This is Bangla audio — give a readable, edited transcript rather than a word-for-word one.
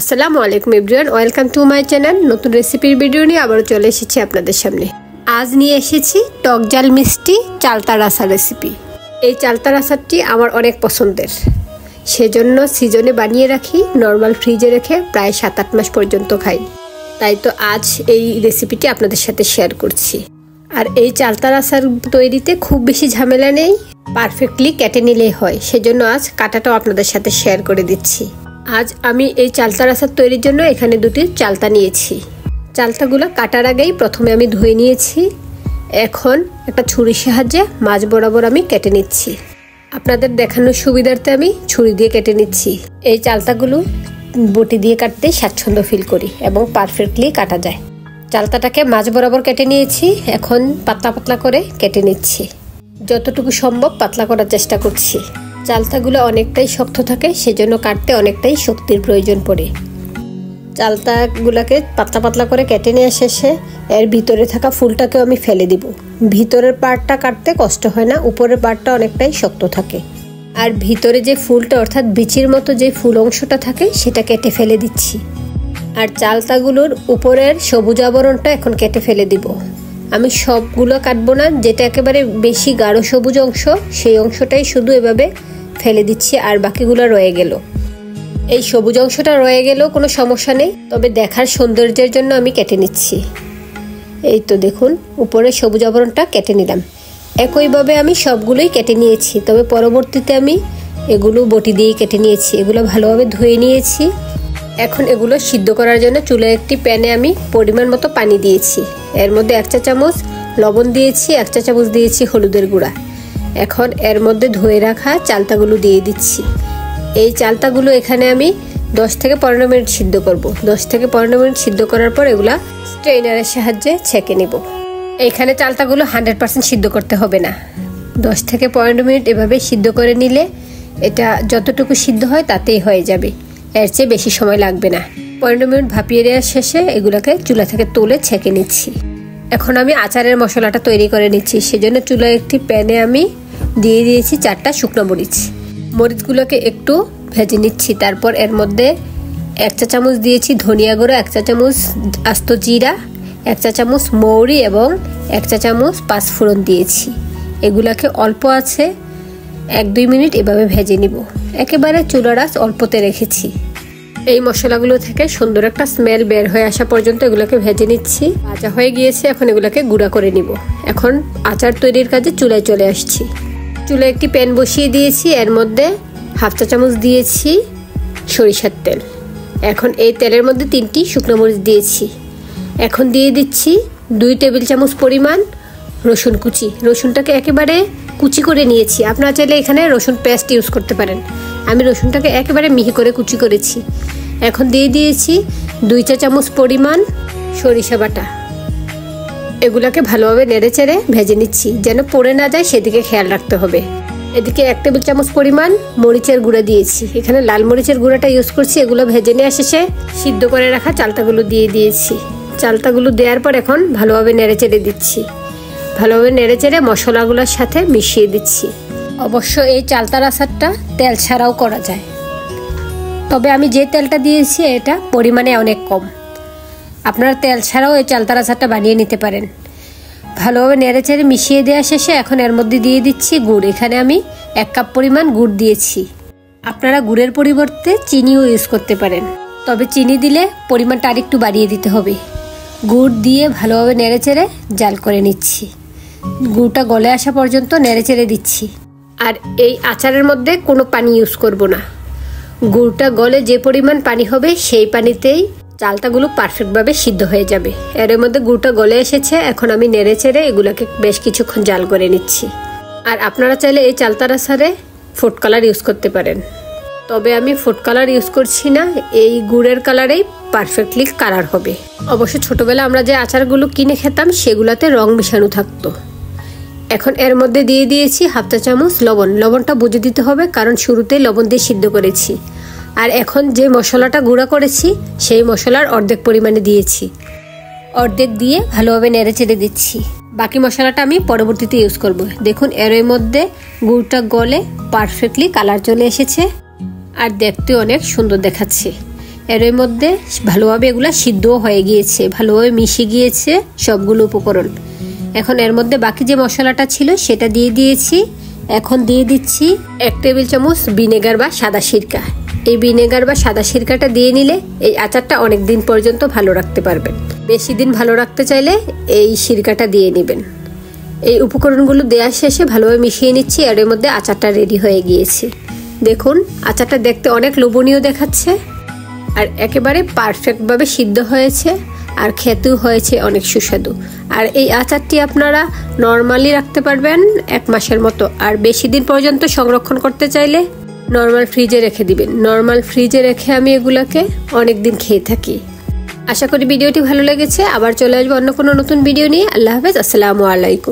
আসসালামু আলাইকুম everyone, welcome to my channel. নতুন রেসিপির ভিডিও নিয়ে আবারও চলে এসেছি আপনাদের সামনে। আজ নিয়ে এসেছি টক ঝাল মিষ্টি চালতার আচার রেসিপি। এই চালতার আচারটি আমার অনেক পছন্দের, সেজন্য সিজনে বানিয়ে রাখি, নর্মাল ফ্রিজে রেখে প্রায় 7-8 মাস পর্যন্ত খাই। তাই তো আজ এই রেসিপিটি আপনাদের সাথে শেয়ার করছি। আর এই চালতার আচার তৈরিতে খুব বেশি ঝামেলা নেই, পারফেক্টলি কেটে নিলেই হয়। সেজন্য আজ কাটাটাও আপনাদের সাথে শেয়ার করে দিচ্ছি। আজ আমি এই চালতার আচার তৈরির জন্য এখানে দুটি চালতা নিয়েছি। চালতাগুলো কাটার আগেই প্রথমে আমি ধুয়ে নিয়েছি। এখন একটা ছুরির সাহায্যে মাঝ বরাবর আমি কেটে নিচ্ছি। আপনাদের দেখানোর সুবিধার্থে আমি ছুরি দিয়ে কেটে নিচ্ছি। এই চালতাগুলো বটি দিয়ে কাটতে স্বাচ্ছন্দ্য ফিল করি এবং পারফেক্টলি কাটা যায়। চালতাটাকে মাঝ বরাবর কেটে নিয়েছি। এখন পাতলা পাতলা করে কেটে নিচ্ছি। যতটুকু সম্ভব পাতলা করার চেষ্টা করছি। চালতাগুলো অনেকটাই শক্ত থাকে, সেজন্য কাটতে অনেকটাই শক্তির প্রয়োজন পড়ে। চালতাগুলোকে পাতলা পাতলা করে কেটে নেওয়া শেষে এর ভিতরে থাকা ফুলটাকেও আমি ফেলে দিব। ভিতরের পার্টটা কাটতে কষ্ট হয় না, উপরের পার্টটা অনেকটাই শক্ত থাকে। আর ভিতরে যে ফুলটা অর্থাৎ বিচির মতো যে ফুল অংশটা থাকে সেটা কেটে ফেলে দিচ্ছি। আর চালতাগুলোর উপরের সবুজ আবরণটা এখন কেটে ফেলে দিব। আমি সবগুলো কাটবো না, যেটা একেবারে বেশি গাঢ় সবুজ অংশ সেই অংশটাই শুধু এভাবে ফেলে দিচ্ছি, আর বাকিগুলো রয়ে গেল। এই সবুজ অংশটা রয়ে গেলেও কোনো সমস্যা নেই, তবে দেখার সৌন্দর্যের জন্য আমি কেটে নিচ্ছি। এই তো দেখুন, উপরে সবুজ আবরণটা কেটে নিলাম। একইভাবে আমি সবগুলোই কেটে নিয়েছি, তবে পরবর্তীতে আমি এগুলো বটি দিয়েই কেটে নিয়েছি। এগুলো ভালোভাবে ধুয়ে নিয়েছি। এখন এগুলো সিদ্ধ করার জন্য চুলায় একটি প্যানে আমি পরিমাণ মতো পানি দিয়েছি। এর মধ্যে 1 চা চামচ লবণ দিয়েছি, 1 চা চামচ দিয়েছি হলুদের গুঁড়া। এখন এর মধ্যে ধুয়ে রাখা চালতাগুলো দিয়ে দিচ্ছি। এই চালতাগুলো এখানে আমি 10 থেকে 15 মিনিট সিদ্ধ করব। 10 থেকে 15 মিনিট সিদ্ধ করার পর এগুলা স্ট্রেনারের সাহায্যে ছেঁকে নেব। এইখানে চালতাগুলো 100% সিদ্ধ করতে হবে না। 10 থেকে 15 মিনিট এভাবে সিদ্ধ করে নিলে এটা যতটুকু সিদ্ধ হয় তাতেই হয়ে যাবে, এর চেয়ে বেশি সময় লাগবে না। 15 মিনিট ভাপিয়ে দেওয়ার শেষে এগুলোকে চুলা থেকে তুলে ছেঁকে নিচ্ছি। এখন আমি আচারের মশলাটা তৈরি করে নিচ্ছি। সেজন্য চুলায় একটি প্যানে আমি দিয়ে দিয়েছি 4টা শুকনো মরিচ। মরিচগুলোকে একটু ভেজে নিচ্ছি। তারপর এর মধ্যে 1 চা চামচ দিয়েছি ধনিয়া গুঁড়ো, 1 চা চামচ আস্ত জিরা, 1 চা চামচ মৌরি এবং 1 চা চামচ পাঁচফোড়ন দিয়েছি। এগুলাকে অল্প আছে 1-2 মিনিট এভাবে ভেজে নিব। একেবারে চুলার আঁচ অল্পতে রেখেছি। এই মশলাগুলো থেকে সুন্দর একটা স্মেল বের হয়ে আসা পর্যন্ত এগুলোকে ভেজে নিচ্ছি। ভাজা হয়ে গিয়েছে, এখন এগুলোকে গুঁড়া করে নিব। এখন আচার তৈরির কাজে চুলায় চলে আসছি। চুলায় একটি প্যান বসিয়ে দিয়েছি। এর মধ্যে 1/2 চা চামচ দিয়েছি সরিষার তেল। এখন এই তেলের মধ্যে 3টি শুকনো মরিচ দিয়েছি। এখন দিয়ে দিচ্ছি 2 টেবিল চামচ পরিমাণ রসুন কুচি। রসুনটাকে একেবারে কুচি করে নিয়েছি। আপনারা চাইলে এখানে রসুন পেস্ট ইউজ করতে পারেন। আমি রসুনটাকে একেবারে মিহি করে কুচি করেছি। এখন দিয়ে দিয়েছি 2 চা চামচ পরিমাণ সরিষা বাটা। এগুলাকে ভালোভাবে নেড়ে চেড়ে ভেজে নিচ্ছি, যেন পড়ে না যায় সেদিকে খেয়াল রাখতে হবে। এদিকে 1 টেবিল চামচ পরিমাণ মরিচের গুঁড়া দিয়েছি। এখানে লাল মরিচের গুঁড়াটা ইউজ করছি। এগুলো ভেজে নেওয়া শেষে সিদ্ধ করে রাখা চালতাগুলো দিয়ে দিয়েছি। চালতাগুলো দেওয়ার পর এখন ভালোভাবে নেড়ে চেড়ে দিচ্ছি। ভালোভাবে নেড়ে চেড়ে মশলাগুলোর সাথে মিশিয়ে দিচ্ছি। অবশ্য এই চালতার আচারটা তেল ছাড়াও করা যায়, তবে আমি যে তেলটা দিয়েছি এটা পরিমাণে অনেক কম। আপনারা তেল ছাড়াও এই চালতার আচারটা বানিয়ে নিতে পারেন। ভালোভাবে নেড়ে চেড়ে মিশিয়ে দেওয়া শেষে এখন এর মধ্যে দিয়ে দিচ্ছি গুড়। এখানে আমি 1 কাপ পরিমাণ গুড় দিয়েছি। আপনারা গুড়ের পরিবর্তে চিনিও ইউজ করতে পারেন, তবে চিনি দিলে পরিমাণটা আরেকটু বাড়িয়ে দিতে হবে। গুড় দিয়ে ভালোভাবে নেড়ে চেড়ে জাল করে নিচ্ছি। গুড়টা গলে আসা পর্যন্ত নেড়ে চেড়ে দিচ্ছি। আর এই আচারের মধ্যে কোনো পানি ইউজ করব না। গুড়টা গলে যে পরিমাণ পানি হবে সেই পানিতেই চালতাগুলো পারফেক্টভাবে সিদ্ধ হয়ে যাবে। এর মধ্যে গুড়টা গলে এসেছে। এখন আমি নেড়ে চেড়ে এগুলোকে বেশ কিছুক্ষণ জাল করে নিচ্ছি। আর আপনারা চাইলে এই চালতার আচারে ফুড কালার ইউজ করতে পারেন, তবে আমি ফুড কালার ইউজ করছি না। এই গুড়ের কালারেই পারফেক্টলি কালার হবে। অবশ্য ছোটবেলা আমরা যে আচারগুলো কিনে খেতাম সেগুলোতে রং মেশানো থাকতো। এখন এর মধ্যে দিয়ে দিয়েছি 1/2 চা চামচ লবণ। লবণটা বুঝে দিতে হবে, কারণ শুরুতেই লবণ দিয়ে সিদ্ধ করেছি। আর এখন যে মশলাটা গুঁড়া করেছি সেই মশলার অর্ধেক পরিমাণে দিয়েছি। অর্ধেক দিয়ে ভালোভাবে নেড়ে চেড়ে দিচ্ছি। বাকি মশলাটা আমি পরবর্তীতে ইউজ করব। দেখুন এর মধ্যে গুড়টা গলে পারফেক্টলি কালার চলে এসেছে আর দেখতে অনেক সুন্দর দেখাচ্ছে। এর মধ্যে ভালোভাবে এগুলা সিদ্ধও হয়ে গিয়েছে, ভালোভাবে মিশে গিয়েছে সবগুলো উপকরণ। এখন এর মধ্যে বাকি যে মশলাটা ছিল সেটা দিয়ে দিয়েছি। এখন দিয়ে দিচ্ছি 1 টেবিল চামচ ভিনেগার বা সাদা সিরকা। এই ভিনেগার বা সাদা সিরকাটা দিয়ে নিলে এই আচারটা অনেক দিন পর্যন্ত ভালো রাখতে পারবেন। বেশি দিন ভালো রাখতে চাইলে এই সিরকাটা দিয়ে নেবেন। এই উপকরণগুলো দেওয়া শেষে ভালোভাবে মিশিয়ে নিচ্ছি। এর মধ্যে আচারটা রেডি হয়ে গিয়েছে। দেখুন আচারটা দেখতে অনেক লোভনীয় দেখাচ্ছে আর একেবারে পারফেক্টভাবে সিদ্ধ হয়েছে আর খেতেও হয়েছে অনেক সুস্বাদু। আর এই আচারটি আপনারা নর্মালি রাখতে পারবেন 1 মাসের মতো। আর বেশি দিন পর্যন্ত সংরক্ষণ করতে চাইলে নর্মাল ফ্রিজে রেখে দিবেন। নর্মাল ফ্রিজে রেখে আমি এগুলাকে অনেক দিন খেয়ে থাকি। আশা করি ভিডিওটি ভালো লেগেছে। আবার চলে আসবো অন্য কোনো নতুন ভিডিও নিয়ে। আল্লাহ হাফেজ, আসসালামু আলাইকুম।